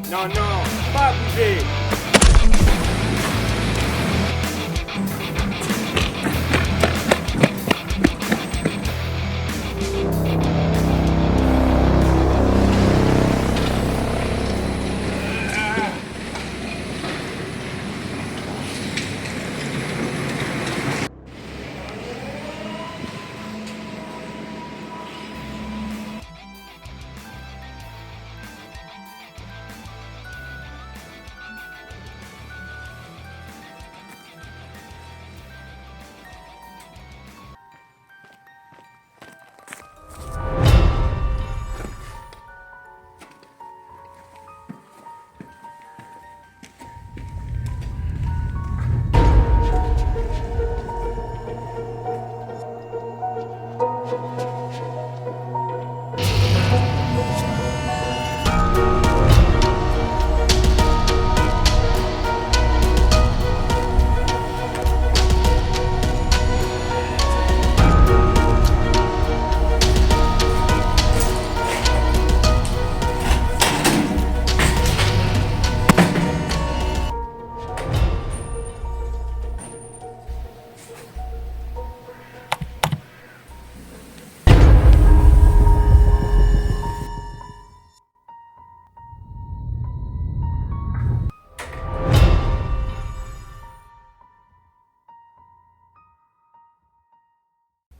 Non, non, pas bouger.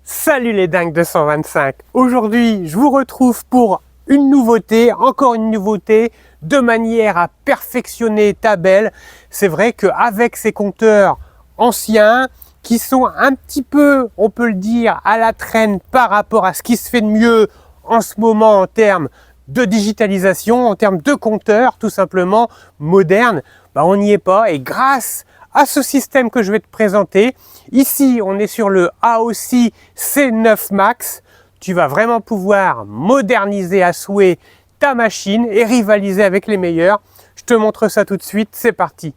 Salut les dingues de 125. Aujourd'hui, je vous retrouve pour une nouveauté, encore une nouveauté, de manière à perfectionner ta belle. C'est vrai qu'avec ces compteurs anciens, qui sont un petit peu, on peut le dire, à la traîne par rapport à ce qui se fait de mieux en ce moment en termes de digitalisation, en termes de compteurs tout simplement modernes, on n'y est pas. Et grâce à ce système que je vais te présenter, ici on est sur le AOC C9 Max, tu vas vraiment pouvoir moderniser à souhait ta machine et rivaliser avec les meilleurs. Je te montre ça tout de suite, c'est parti.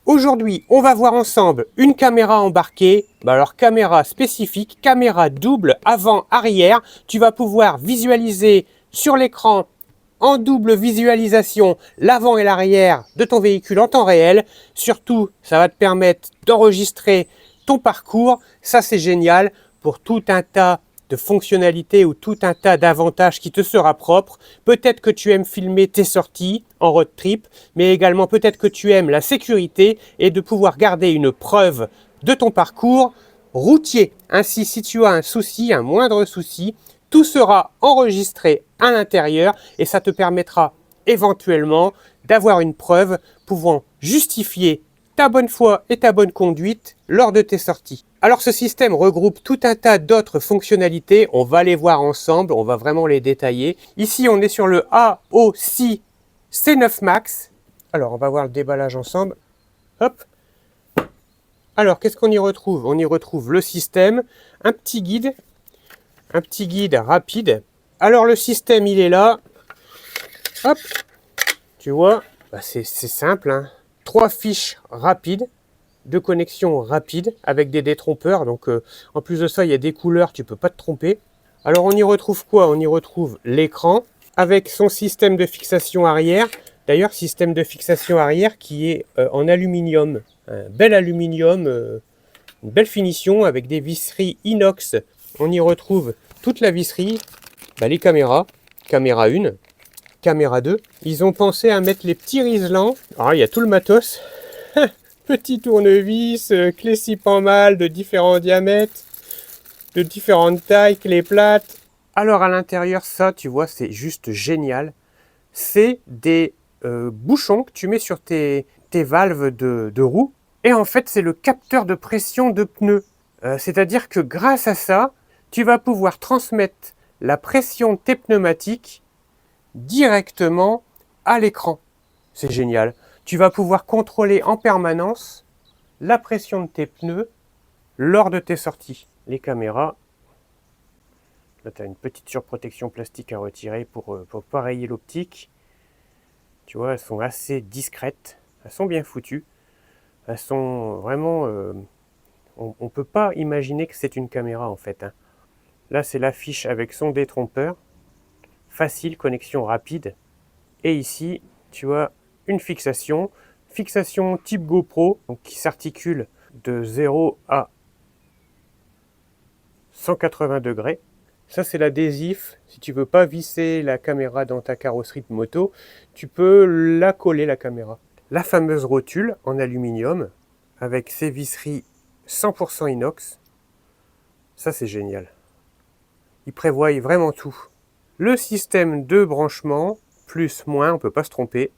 Aujourd'hui, on va voir ensemble une caméra embarquée, alors caméra spécifique, caméra double avant-arrière. Tu vas pouvoir visualiser sur l'écran en double visualisation l'avant et l'arrière de ton véhicule en temps réel. Surtout, ça va te permettre d'enregistrer ton parcours. Ça, c'est génial pour tout un tas de fonctionnalités ou tout un tas d'avantages qui te sera propre. Peut-être que tu aimes filmer tes sorties en road trip, mais également peut-être que tu aimes la sécurité et de pouvoir garder une preuve de ton parcours routier. Ainsi, si tu as un souci, un moindre souci, tout sera enregistré à l'intérieur et ça te permettra éventuellement d'avoir une preuve pouvant justifier ta bonne foi et ta bonne conduite lors de tes sorties. Alors ce système regroupe tout un tas d'autres fonctionnalités, on va les voir ensemble, on va vraiment les détailler. Ici on est sur le AOC C9 Max. Alors on va voir le déballage ensemble. Hop. Alors qu'est-ce qu'on y retrouve? On y retrouve le système, un petit guide rapide. Alors le système il est là. Hop. Tu vois, c'est simple, hein. 3 fiches rapides, de connexion rapide avec des détrompeurs. Donc en plus de ça, il y a des couleurs, tu peux pas te tromper. Alors on y retrouve quoi? On y retrouve l'écran avec son système de fixation arrière. D'ailleurs, système de fixation arrière qui est en aluminium. Un bel aluminium, une belle finition avec des visseries inox. On y retrouve toute la visserie, les caméras, caméra 1, caméra 2. Ils ont pensé à mettre les petits riselants. Alors il y a tout le matos. Petit tournevis, clé 6 en mal de différents diamètres, de différentes tailles, clés plates. Alors à l'intérieur, ça, tu vois, c'est juste génial. C'est des bouchons que tu mets sur tes valves de roue. Et en fait, c'est le capteur de pression de pneus. C'est-à-dire que grâce à ça, tu vas pouvoir transmettre la pression de tes pneumatiques directement à l'écran. C'est génial. Tu vas pouvoir contrôler en permanence la pression de tes pneus lors de tes sorties. Les caméras, là tu as une petite surprotection plastique à retirer pour pas rayer l'optique. Tu vois, elles sont assez discrètes, elles sont bien foutues. Elles sont vraiment... on ne peut pas imaginer que c'est une caméra en fait. Hein. Là c'est l'affiche avec son détrompeur. Facile, connexion rapide. Et ici, tu as une fixation type GoPro, donc qui s'articule de 0 à 180 degrés. Ça, c'est l'adhésif. Si tu veux pas visser la caméra dans ta carrosserie de moto, tu peux la coller, la caméra. La fameuse rotule en aluminium, avec ses visseries 100% inox. Ça, c'est génial. Ils prévoient vraiment tout. Le système de branchement, plus, moins, on ne peut pas se tromper.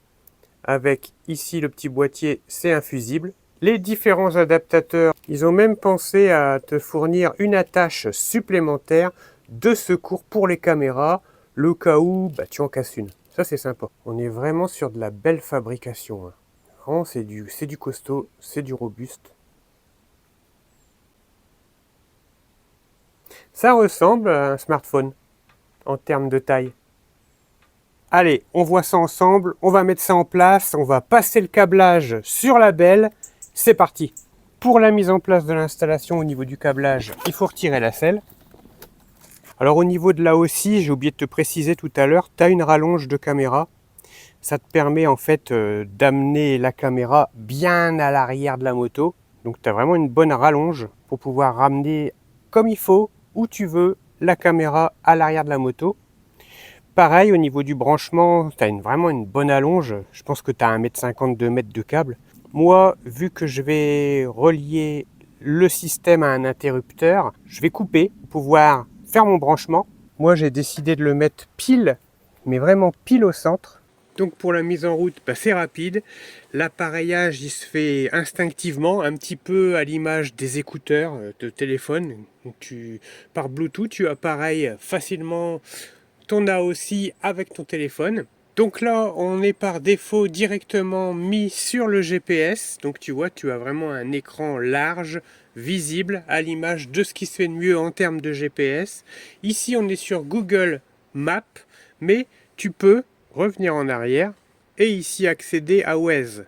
Avec ici le petit boîtier, c'est infusible. Les différents adaptateurs, ils ont même pensé à te fournir une attache supplémentaire de secours pour les caméras, le cas où tu en casses une. Ça c'est sympa. On est vraiment sur de la belle fabrication. Hein. Vraiment, c'est du costaud, c'est du robuste. Ça ressemble à un smartphone en termes de taille. Allez, on voit ça ensemble, on va mettre ça en place, on va passer le câblage sur la belle, c'est parti. Pour la mise en place de l'installation au niveau du câblage, il faut retirer la selle. Alors au niveau de là aussi, j'ai oublié de te préciser tout à l'heure, tu as une rallonge de caméra. Ça te permet en fait d'amener la caméra bien à l'arrière de la moto. Donc tu as vraiment une bonne rallonge pour pouvoir ramener comme il faut, où tu veux, la caméra à l'arrière de la moto. Pareil, au niveau du branchement, tu as vraiment une bonne allonge. Je pense que tu as 1,50 m, 2 mètres de câble. Moi, vu que je vais relier le système à un interrupteur, je vais couper pour pouvoir faire mon branchement. Moi, j'ai décidé de le mettre pile, mais vraiment pile au centre. Donc pour la mise en route, c'est rapide. L'appareillage, il se fait instinctivement, un petit peu à l'image des écouteurs de téléphone. Donc par Bluetooth, tu appareilles facilement ton AOC avec ton téléphone. Donc là, on est par défaut directement mis sur le GPS. Donc tu vois, tu as vraiment un écran large, visible, à l'image de ce qui se fait de mieux en termes de GPS. Ici, on est sur Google Maps, mais tu peux revenir en arrière et ici accéder à Waze.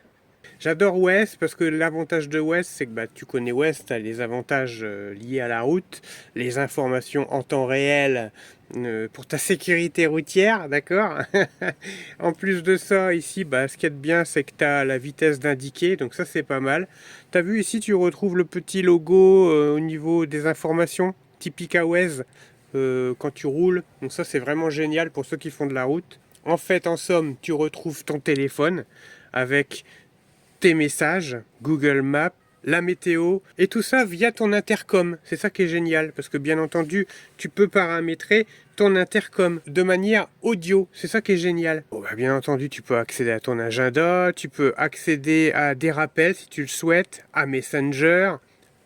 J'adore Waze parce que l'avantage de Waze, c'est que tu connais Waze, tu as les avantages liés à la route, les informations en temps réel pour ta sécurité routière, d'accord. En plus de ça, ici, ce qui est bien, c'est que tu as la vitesse d'indiquer, donc ça c'est pas mal. Tu as vu ici, tu retrouves le petit logo au niveau des informations, typique à Waze, quand tu roules. Donc ça c'est vraiment génial pour ceux qui font de la route. En fait, en somme, tu retrouves ton téléphone avec tes messages, Google Maps, la météo, et tout ça via ton intercom. C'est ça qui est génial, parce que bien entendu, tu peux paramétrer ton intercom de manière audio. C'est ça qui est génial. Bien entendu, tu peux accéder à ton agenda, tu peux accéder à des rappels si tu le souhaites, à Messenger,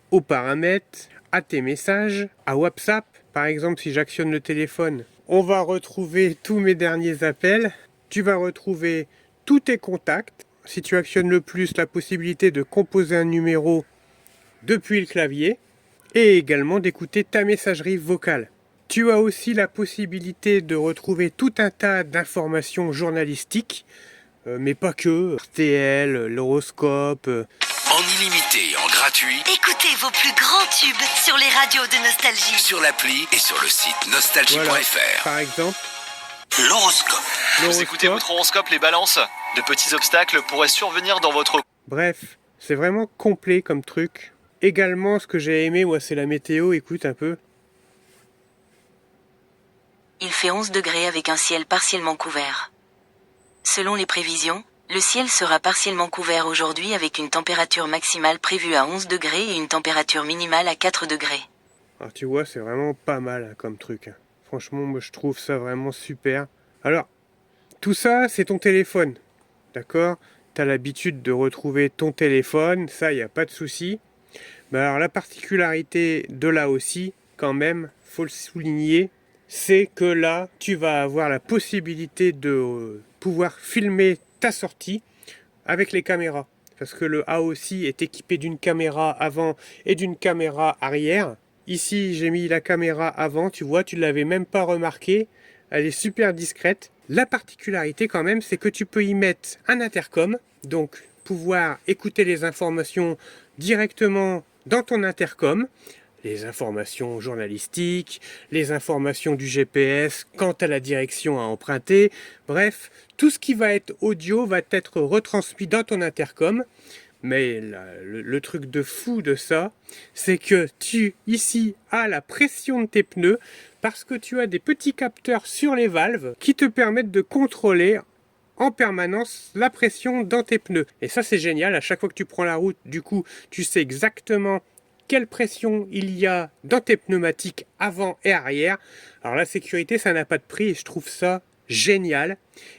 aux paramètres, à tes messages, à WhatsApp. Par exemple, si j'actionne le téléphone, on va retrouver tous mes derniers appels. Tu vas retrouver tous tes contacts. Si tu actionnes le plus, la possibilité de composer un numéro depuis le clavier et également d'écouter ta messagerie vocale. Tu as aussi la possibilité de retrouver tout un tas d'informations journalistiques, mais pas que, RTL, l'horoscope. En illimité et en gratuit. Écoutez vos plus grands tubes sur les radios de Nostalgie. Sur l'appli et sur le site nostalgie.fr. Voilà, par exemple. L'horoscope. Vous écoutez votre horoscope, les balances. De petits obstacles pourraient survenir dans votre... Bref, c'est vraiment complet comme truc. Également, ce que j'ai aimé, c'est la météo. Écoute un peu. Il fait 11 degrés avec un ciel partiellement couvert. Selon les prévisions, le ciel sera partiellement couvert aujourd'hui avec une température maximale prévue à 11 degrés et une température minimale à 4 degrés. Alors tu vois, c'est vraiment pas mal comme truc. Franchement, moi je trouve ça vraiment super. Alors, tout ça, c'est ton téléphone. D'accord ? tu as l'habitude de retrouver ton téléphone, ça, il n'y a pas de souci. Mais alors la particularité de là aussi, quand même, faut le souligner, c'est que là, tu vas avoir la possibilité de pouvoir filmer ta sortie avec les caméras. Parce que le AOC est équipé d'une caméra avant et d'une caméra arrière. Ici, j'ai mis la caméra avant, tu vois, tu ne l'avais même pas remarqué. Elle est super discrète. La particularité quand même, c'est que tu peux y mettre un intercom, donc pouvoir écouter les informations directement dans ton intercom, les informations journalistiques, les informations du GPS quant à la direction à emprunter, bref, tout ce qui va être audio va être retransmis dans ton intercom. Mais le truc de fou de ça, c'est que tu, ici, as la pression de tes pneus parce que tu as des petits capteurs sur les valves qui te permettent de contrôler en permanence la pression dans tes pneus. Et ça, c'est génial. À chaque fois que tu prends la route, du coup, tu sais exactement quelle pression il y a dans tes pneumatiques avant et arrière. Alors la sécurité, ça n'a pas de prix et je trouve ça génial.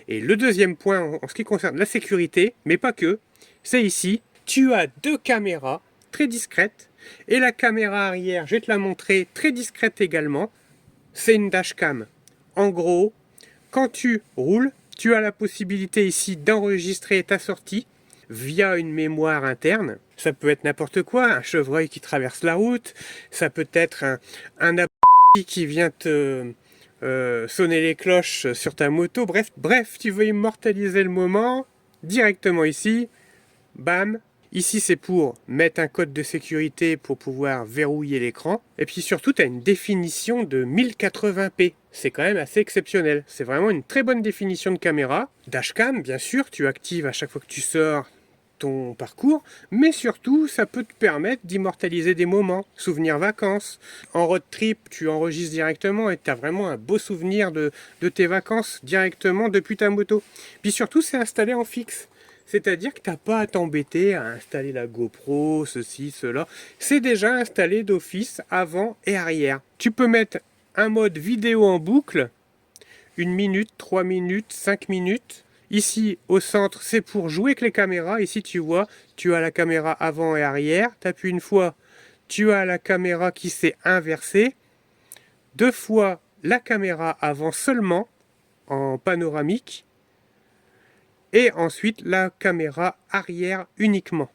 Et le deuxième point en ce qui concerne la sécurité, mais pas que, c'est ici, tu as deux caméras très discrètes et la caméra arrière, je vais te la montrer, très discrète également, c'est une dashcam. En gros, quand tu roules, tu as la possibilité ici d'enregistrer ta sortie via une mémoire interne. Ça peut être n'importe quoi, un chevreuil qui traverse la route, ça peut être un abruti qui vient te sonner les cloches sur ta moto, bref, tu veux immortaliser le moment, directement ici, bam. Ici, c'est pour mettre un code de sécurité pour pouvoir verrouiller l'écran. Et puis surtout, tu as une définition de 1080p. C'est quand même assez exceptionnel. C'est vraiment une très bonne définition de caméra. Dashcam, bien sûr, tu actives à chaque fois que tu sors ton parcours. Mais surtout, ça peut te permettre d'immortaliser des moments. Souvenirs vacances. En road trip, tu enregistres directement et tu as vraiment un beau souvenir de tes vacances directement depuis ta moto. Puis surtout, c'est installé en fixe. C'est-à-dire que tu n'as pas à t'embêter à installer la GoPro, ceci, cela. C'est déjà installé d'office avant et arrière. Tu peux mettre un mode vidéo en boucle, 1 minute, 3 minutes, 5 minutes. Ici, au centre, c'est pour jouer avec les caméras. Ici, tu vois, tu as la caméra avant et arrière. Tu appuies une fois, tu as la caméra qui s'est inversée. 2 fois, la caméra avant seulement, en panoramique. Et ensuite, la caméra arrière uniquement.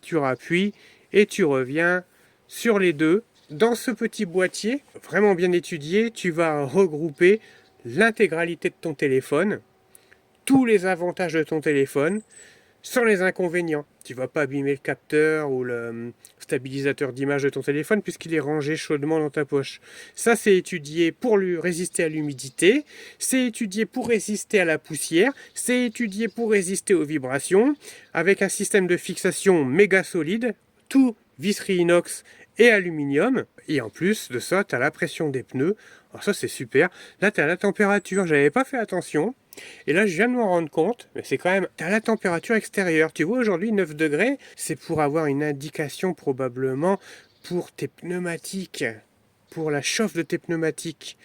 Tu appuies et tu reviens sur les deux. Dans ce petit boîtier, vraiment bien étudié, tu vas regrouper l'intégralité de ton téléphone, tous les avantages de ton téléphone, sans les inconvénients. Tu ne vas pas abîmer le capteur ou le stabilisateur d'image de ton téléphone puisqu'il est rangé chaudement dans ta poche. Ça, c'est étudié pour lui résister à l'humidité, c'est étudié pour résister à la poussière, c'est étudié pour résister aux vibrations, avec un système de fixation méga solide, tout visserie inox et aluminium. Et en plus de ça, tu as la pression des pneus. Alors ça, c'est super. Là, tu as la température. J'avais pas fait attention. Et là, je viens de m'en rendre compte, mais c'est quand même, tu as la température extérieure. Tu vois, aujourd'hui, 9 degrés, c'est pour avoir une indication probablement pour tes pneumatiques, pour la chauffe de tes pneumatiques.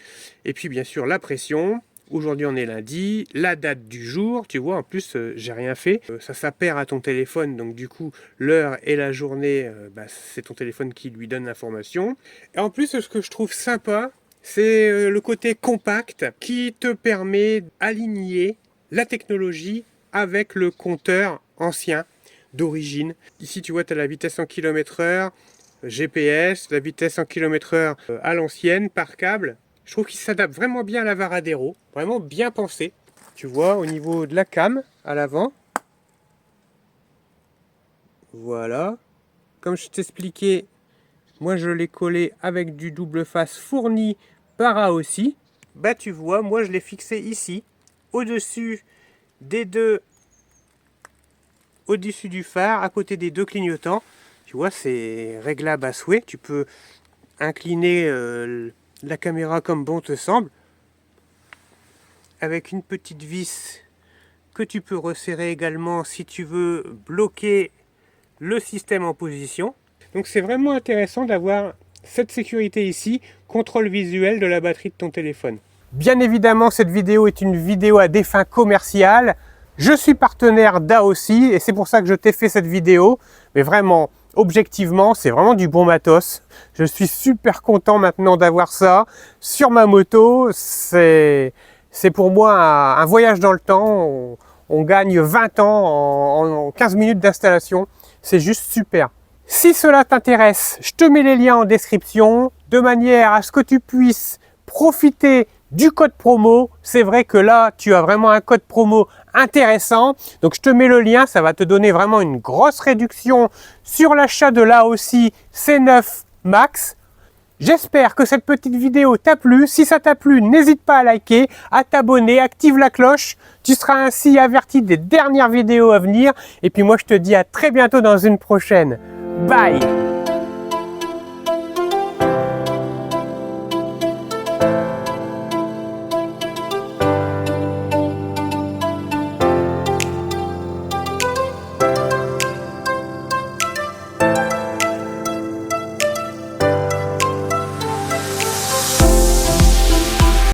Et puis, bien sûr, la pression. Aujourd'hui, on est lundi, la date du jour, tu vois, en plus, j'ai rien fait. Ça s'appare à ton téléphone, donc du coup, l'heure et la journée, c'est ton téléphone qui lui donne l'information. Et en plus, ce que je trouve sympa, c'est le côté compact qui te permet d'aligner la technologie avec le compteur ancien d'origine. Ici, tu vois, tu as la vitesse en km/h, GPS, la vitesse en km/h à l'ancienne par câble. Je trouve qu'il s'adapte vraiment bien à la Varadero, vraiment bien pensé. Tu vois, au niveau de la cam, à l'avant. Voilà. Comme je t'expliquais, moi je l'ai collé avec du double face fourni par AOC. Bah tu vois, moi je l'ai fixé ici, au-dessus des deux, au-dessus du phare, à côté des deux clignotants. Tu vois, c'est réglable à souhait. Tu peux incliner la caméra comme bon te semble, avec une petite vis que tu peux resserrer également si tu veux bloquer le système en position. Donc c'est vraiment intéressant d'avoir cette sécurité ici, contrôle visuel de la batterie de ton téléphone. Bien évidemment, cette vidéo est une vidéo à des fins commerciales. Je suis partenaire d'AOSI et c'est pour ça que je t'ai fait cette vidéo. Mais vraiment, objectivement, c'est vraiment du bon matos. Je suis super content maintenant d'avoir ça sur ma moto. C'est pour moi un voyage dans le temps. On gagne 20 ans en 15 minutes d'installation. C'est juste super. Si cela t'intéresse, je te mets les liens en description de manière à ce que tu puisses profiter du code promo. C'est vrai que là, tu as vraiment un code promo intéressant. Donc, je te mets le lien. Ça va te donner vraiment une grosse réduction sur l'achat de l'AOSI C9 Max. J'espère que cette petite vidéo t'a plu. Si ça t'a plu, n'hésite pas à liker, à t'abonner, active la cloche. Tu seras ainsi averti des dernières vidéos à venir. Et puis moi, je te dis à très bientôt dans une prochaine. Bye!